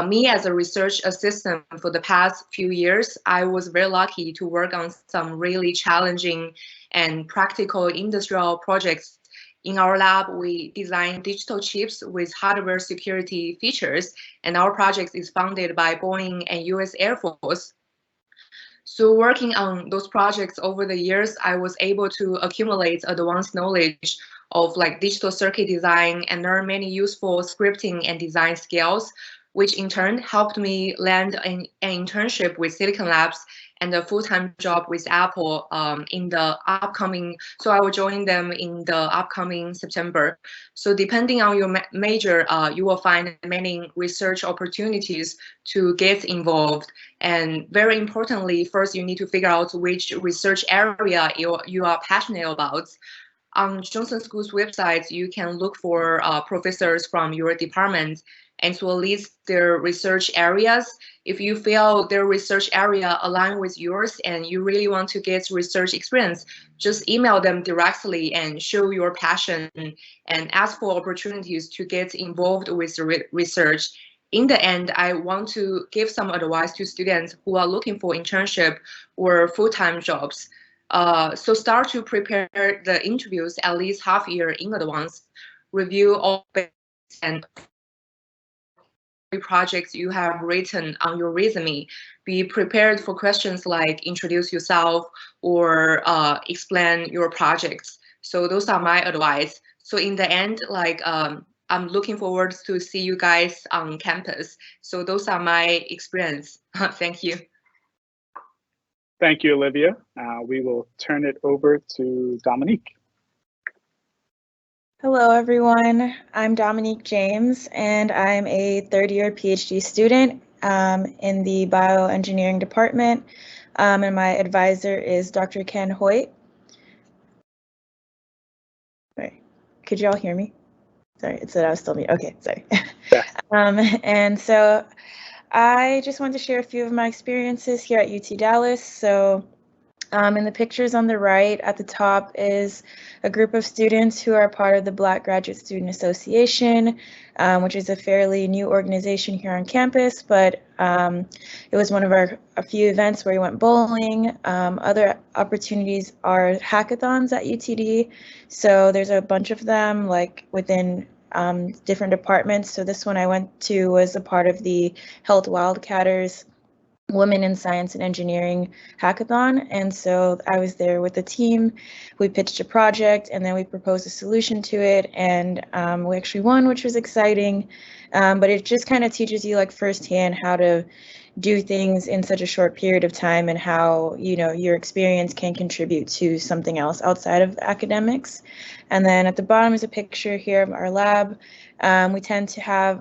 Me as a research assistant for the past few years, I was very lucky to work on some really challenging and practical industrial projects. In our lab, we design digital chips with hardware security features, and our project is funded by Boeing and US Air Force. So working on those projects over the years, I was able to accumulate advanced knowledge of like digital circuit design and learn many useful scripting and design skills, which in turn helped me land an internship with Silicon Labs and a full-time job with Apple in the upcoming, so I will join them in the upcoming September. So depending on your major, you will find many research opportunities to get involved. And very importantly, first you need to figure out which research area you are passionate about. On Jonsson School's website, you can look for professors from your department and to list their research areas. If you feel their research area align with yours and you really want to get research experience, just email them directly and show your passion and ask for opportunities to get involved with research. In the end, I want to give some advice to students who are looking for internship or full-time jobs. So start to prepare the interviews at least half a year in advance. Review all and projects you have written on your resume. Be prepared for questions like introduce yourself or explain your projects. So those are my advice. So in the end, like I'm looking forward to see you guys on campus. So those are my experience. Thank you. Thank you, Olivia. We will turn it over to Dominique. Hello, everyone. I'm Dominique James, and I'm a third-year PhD student in the bioengineering department, and my advisor is Dr. Ken Hoyt. Wait, could you all hear me? Sorry, it said I was still muted. Okay, sorry. Yeah. And so I just wanted to share a few of my experiences here at UT Dallas. So in the pictures on the right at the top is a group of students who are part of the Black Graduate Student Association, which is a fairly new organization here on campus, but it was one of a few events where we went bowling. Other opportunities are hackathons at UTD. So there's a bunch of them like within different departments. So this one I went to was a part of the Health Wildcatters Women in Science and Engineering Hackathon. And so I was there with the team. We pitched a project and then we proposed a solution to it. And we actually won, which was exciting. But it just kind of teaches you like firsthand how to do things in such a short period of time and how, you know, your experience can contribute to something else outside of academics. And then at the bottom is a picture here of our lab. We tend to have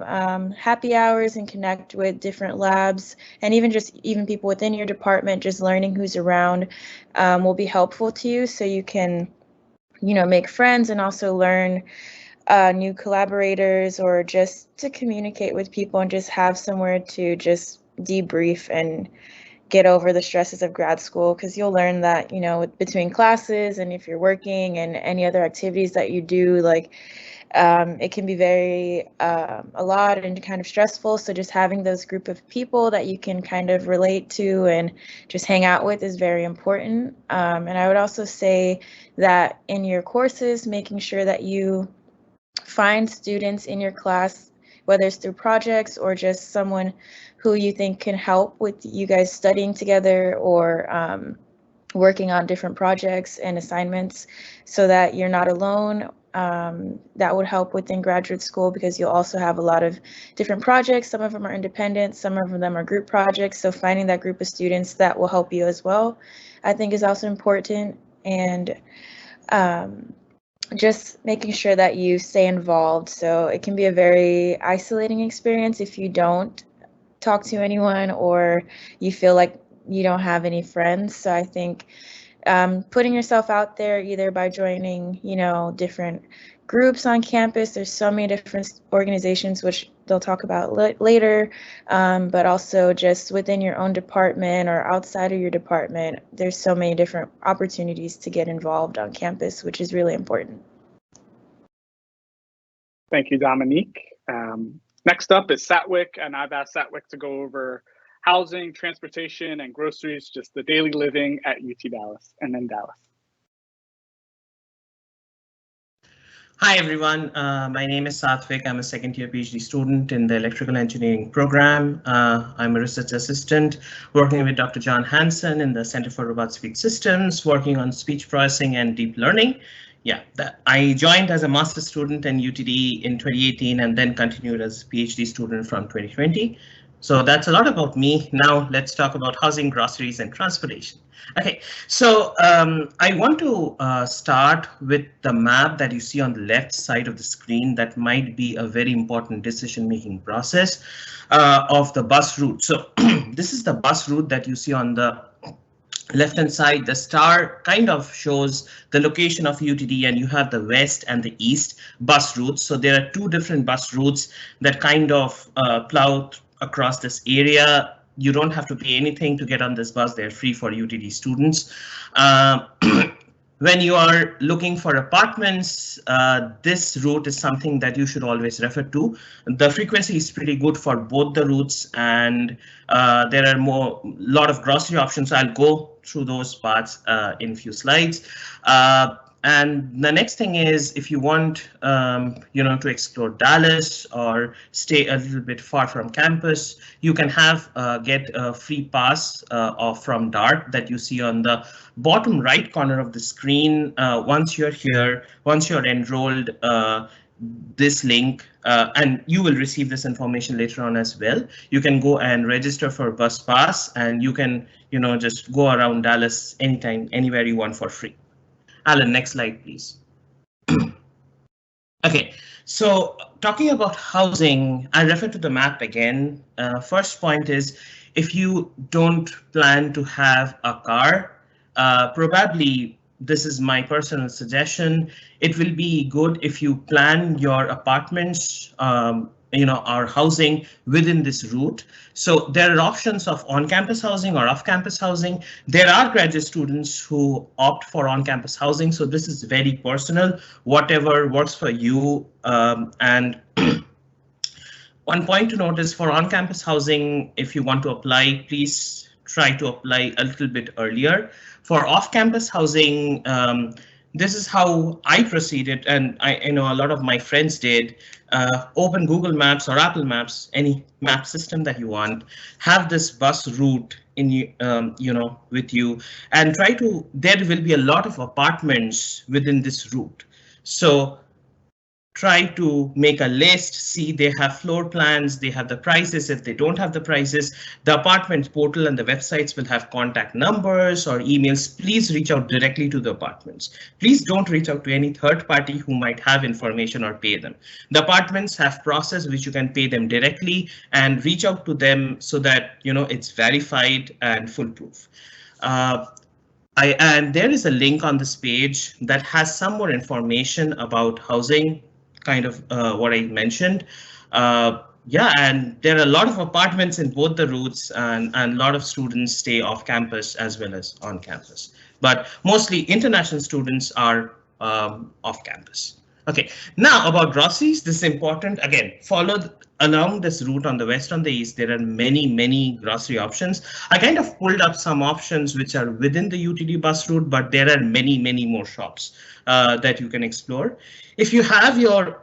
happy hours and connect with different labs, and even people within your department. Just learning who's around will be helpful to you, so you can, you know, make friends and also learn new collaborators, or just to communicate with people and just have somewhere to just debrief and get over the stresses of grad school, because you'll learn that, you know, between classes and if you're working and any other activities that you do, like it can be very a lot and kind of stressful. So just having those group of people that you can kind of relate to and just hang out with is very important. And I would also say that in your courses, making sure that you find students in your class, whether it's through projects or just someone who you think can help with you guys studying together or working on different projects and assignments so that you're not alone. That would help within graduate school because you'll also have a lot of different projects. Some of them are independent, some of them are group projects. So finding that group of students that will help you as well, I think is also important. And just making sure that you stay involved. So it can be a very isolating experience if you don't talk to anyone or you feel like you don't have any friends. So I think putting yourself out there either by joining, different groups on campus. There's so many different organizations, which they'll talk about later, but also just within your own department or outside of your department. There's so many different opportunities to get involved on campus, which is really important. Thank you, Dominique. Next up is Satwick, and I've asked Satwick to go over housing, transportation, and groceries, just the daily living at UT Dallas and then Dallas. Hi, everyone. My name is Satwick. I'm a second-year PhD student in the electrical engineering program. I'm a research assistant working with Dr. John Hansen in the Center for Robot Speech Systems, working on speech processing and deep learning. Yeah, I joined as a master's student in UTD in 2018 and then continued as a PhD student from 2020. So that's a lot about me. Now let's talk about housing, groceries, and transportation. Okay, so I want to start with the map that you see on the left side of the screen. That might be a very important decision-making process of the bus route. So this is the bus route that you see on the left-hand side. The star kind of shows the location of UTD, and you have the west and the east bus routes. So there are two different bus routes that kind of plow across this area. You don't have to pay anything to get on this bus. They're free for UTD students. When you are looking for apartments, this route is something that you should always refer to. The frequency is pretty good for both the routes, and there are lot of grocery options. I'll go through those parts in a few slides. And the next thing is, if you want, to explore Dallas or stay a little bit far from campus, you can get a free pass from DART that you see on the bottom right corner of the screen. Once you're here, once you're enrolled, this link, and you will receive this information later on as well. You can go and register for bus pass, and you can, just go around Dallas anytime, anywhere you want for free. Alan, next slide, please. Okay, so talking about housing, I refer to the map again. First point is, if you don't plan to have a car, probably this is my personal suggestion. It will be good if you plan your apartments, or housing within this route. So there are options of on-campus housing or off-campus housing. There are graduate students who opt for on-campus housing. So this is very personal, whatever works for you. And one point to note is for on-campus housing, if you want to apply, please try to apply a little bit earlier. For off-campus housing, this is how I proceeded, and I know a lot of my friends did. Open Google Maps or Apple Maps, any map system that you want. Have this bus route in with you, and try to. There will be a lot of apartments within this route, so try to make a list. See, they have floor plans, they have the prices. If they don't have the prices, the apartment portal and the websites will have contact numbers or emails. Please reach out directly to the apartments. Please don't reach out to any third party who might have information or pay them. The apartments have process which you can pay them directly, and reach out to them so that it's verified and foolproof. And there is a link on this page that has some more information about housing, kind of what I mentioned. Yeah, and there are a lot of apartments in both the routes, and a lot of students stay off campus as well as on campus. But mostly international students are off campus. Okay, now about groceries, this is important. Again, along this route on the west, on the east, there are many grocery options. I kind of pulled up some options which are within the UTD bus route, but there are many more shops that you can explore. If you have your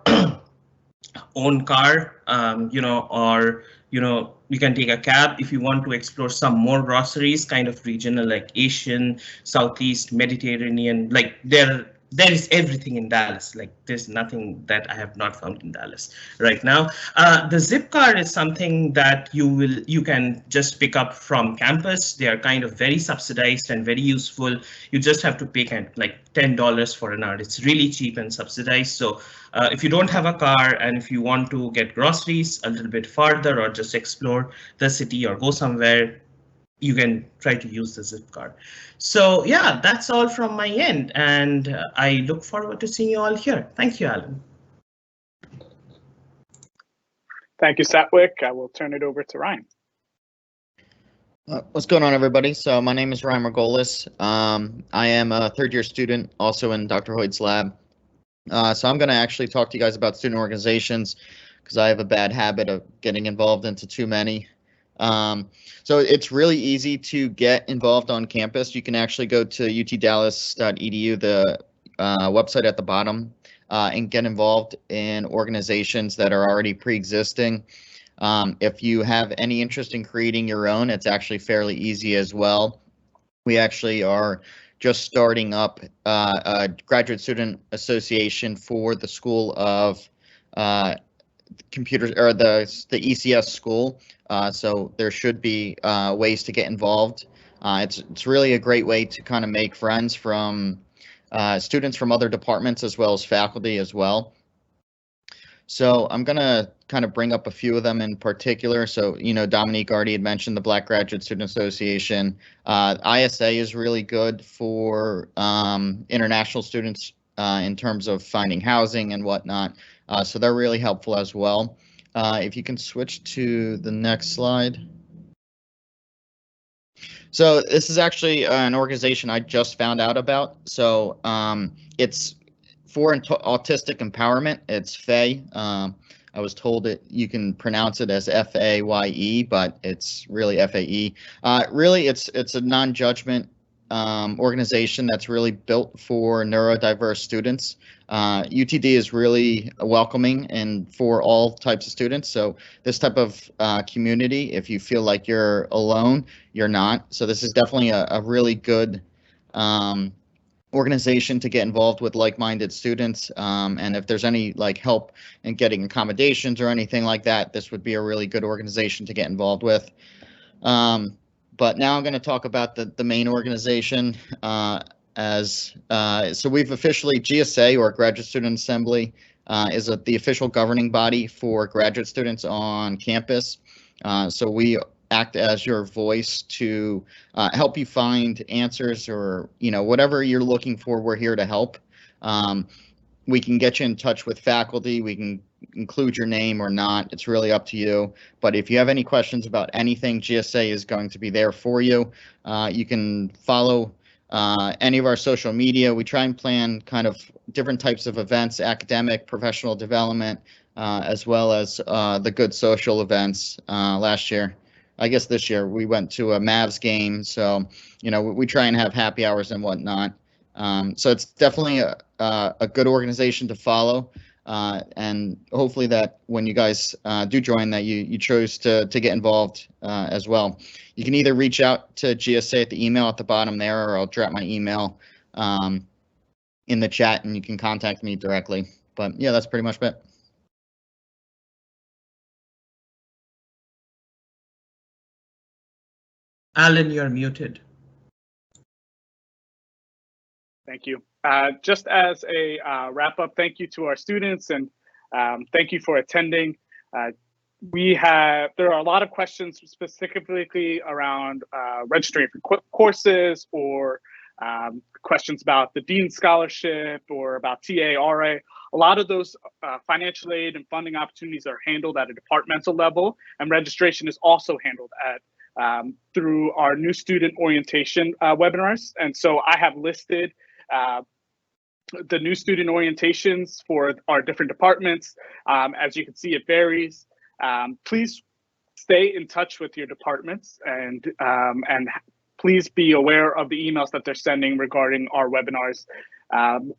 own car, or you can take a cab if you want to explore some more groceries, kind of regional, like Asian, Southeast, Mediterranean. Like there is everything in Dallas. Like there's nothing that I have not found in Dallas right now. The Zip card is something that you can just pick up from campus. They are kind of very subsidized and very useful. You just have to pay like $10 for an hour. It's really cheap and subsidized. So if you don't have a car and if you want to get groceries a little bit farther or just explore the city or go somewhere, you can try to use the Zip card. So yeah, that's all from my end, and I look forward to seeing you all here. Thank you, Alan. Thank you, Satwick. I will turn it over to Ryan. What's going on, everybody? So my name is Ryan Margolis. I am a third-year student, also in Dr. Hoyd's lab. So I'm going to actually talk to you guys about student organizations because I have a bad habit of getting involved into too many. So it's really easy to get involved on campus. You can actually go to utdallas.edu, the website at the bottom, and get involved in organizations that are already pre-existing. If you have any interest in creating your own, it's actually fairly easy as well. We actually are just starting up a graduate student association for the School of Computers, or the ECS school. So there should be ways to get involved. It's really a great way to kind of make friends from students from other departments as well as faculty as well. So I'm going to kind of bring up a few of them in particular. So, Dominique already had mentioned the Black Graduate Student Association. ISA is really good for international students in terms of finding housing and whatnot. So they're really helpful as well. If you can switch to the next slide. So this is actually an organization I just found out about. So it's for autistic empowerment. It's FAYE. I was told that you can pronounce it as FAYE, but it's really FAE. Really, it's a non-judgment organization that's really built for neurodiverse students. UTD is really welcoming and for all types of students. So this type of community, if you feel like you're alone, you're not. So this is definitely a really good organization to get involved with like-minded students, and if there's any help in getting accommodations or anything like that, this would be a really good organization to get involved with. But now I'm going to talk about the main organization. So we've officially, GSA, or Graduate Student Assembly, is the official governing body for graduate students on campus. So we act as your voice to help you find answers, or whatever you're looking for. We're here to help. We can get you in touch with faculty. We can include your name or not. It's really up to you. But if you have any questions about anything, GSA is going to be there for you. You can follow any of our social media. We try and plan kind of different types of events, academic, professional development, as well as the good social events. Last year, I guess this year, we went to a Mavs game. So, we try and have happy hours and whatnot. So it's definitely a good organization to follow. And hopefully that when you guys do join, that you chose to get involved as well. You can either reach out to GSA at the email at the bottom there, or I'll drop my email in the chat and you can contact me directly. But yeah, that's pretty much it. Alan, you're muted. Thank you. Just as a wrap up, thank you to our students, and thank you for attending. There are a lot of questions specifically around registering for courses, or questions about the Dean Scholarship, or about TA, RA. A lot of those financial aid and funding opportunities are handled at a departmental level, and registration is also handled through our new student orientation webinars. And so I have listed the new student orientations for our different departments. As you can see, it varies. Please stay in touch with your departments and please be aware of the emails that they're sending regarding our webinars.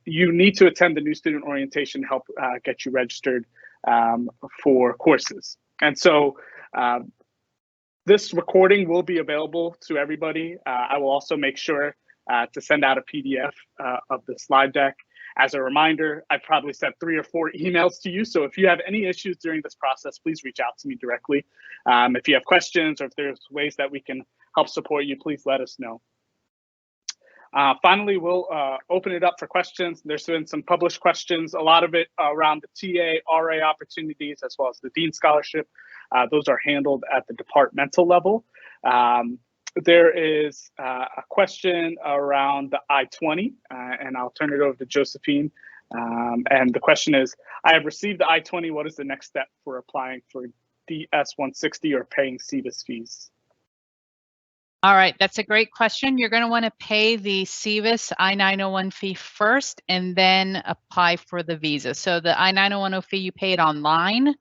You need to attend the new student orientation to help get you registered for courses. And so this recording will be available to everybody. I will also make sure to send out a PDF of the slide deck. As a reminder, I probably sent 3 or 4 emails to you. So if you have any issues during this process, please reach out to me directly. If you have questions or if there's ways that we can help support you, please let us know. Finally, we'll open it up for questions. There's been some published questions, a lot of it around the TA, RA opportunities, as well as the Dean Scholarship. Those are handled at the departmental level. There is a question around the I-20, and I'll turn it over to Josephine. And the question is, I have received the I-20. What is the next step for applying for DS-160 or paying CVIS fees? All right, that's a great question. You're going to want to pay the CVIS I-901 fee first and then apply for the visa. So the I-901 fee, you pay it online.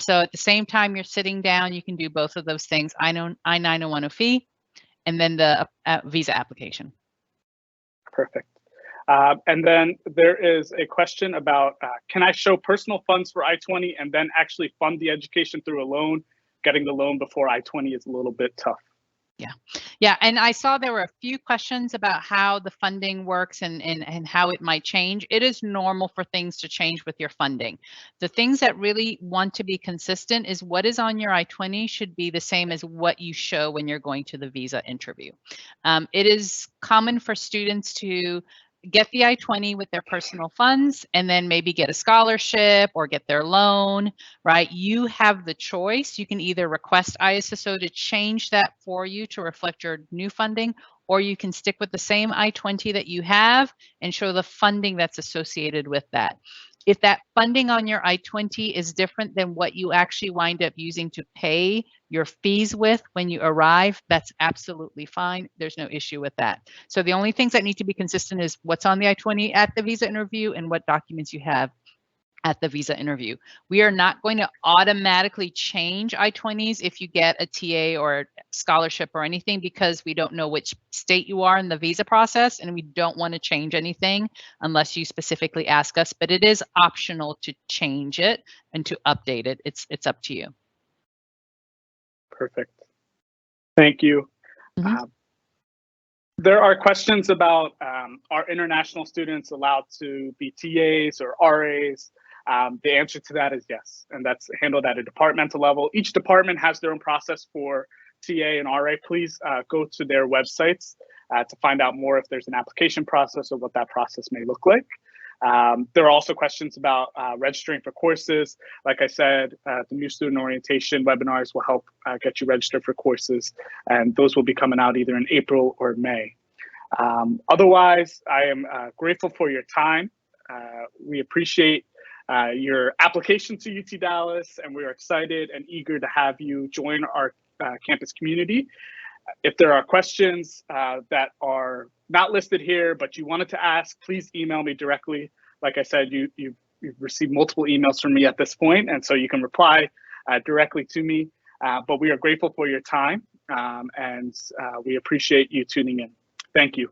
So at the same time you're sitting down, you can do both of those things, I-901 fee and then the visa application. Perfect. And then there is a question about, can I show personal funds for I-20 and then actually fund the education through a loan? Getting the loan before I-20 is a little bit tough. Yeah, and I saw there were a few questions about how the funding works and how it might change. It is normal for things to change with your funding. The things that really want to be consistent is what is on your I-20 should be the same as what you show when you're going to the visa interview. It is common for students to get the I-20 with their personal funds and then maybe get a scholarship or get their loan, right? You have the choice. You can either request ISSO to change that for you to reflect your new funding, or you can stick with the same I-20 that you have and show the funding that's associated with that. If that funding on your I-20 is different than what you actually wind up using to pay your fees with when you arrive, that's absolutely fine. There's no issue with that. So the only things that need to be consistent is what's on the I-20 at the visa interview and what documents you have at the visa interview. We are not going to automatically change I-20s if you get a TA or scholarship or anything, because we don't know which state you are in the visa process, and we don't want to change anything unless you specifically ask us, but it is optional to change it and to update it. It's up to you. Perfect. Thank you. Mm-hmm. There are questions about are international students allowed to be TAs or RAs? The answer to that is yes, and that's handled at a departmental level. Each department has their own process for TA and RA. Please go to their websites to find out more if there's an application process or what that process may look like. There are also questions about registering for courses. Like I said, the new student orientation webinars will help get you registered for courses, and those will be coming out either in April or May. Otherwise, I am grateful for your time. We appreciate your application to UT Dallas, and we are excited and eager to have you join our campus community. If there are questions that are not listed here, but you wanted to ask, please email me directly. Like I said, you've received multiple emails from me at this point, and so you can reply directly to me. But we are grateful for your time, and we appreciate you tuning in. Thank you.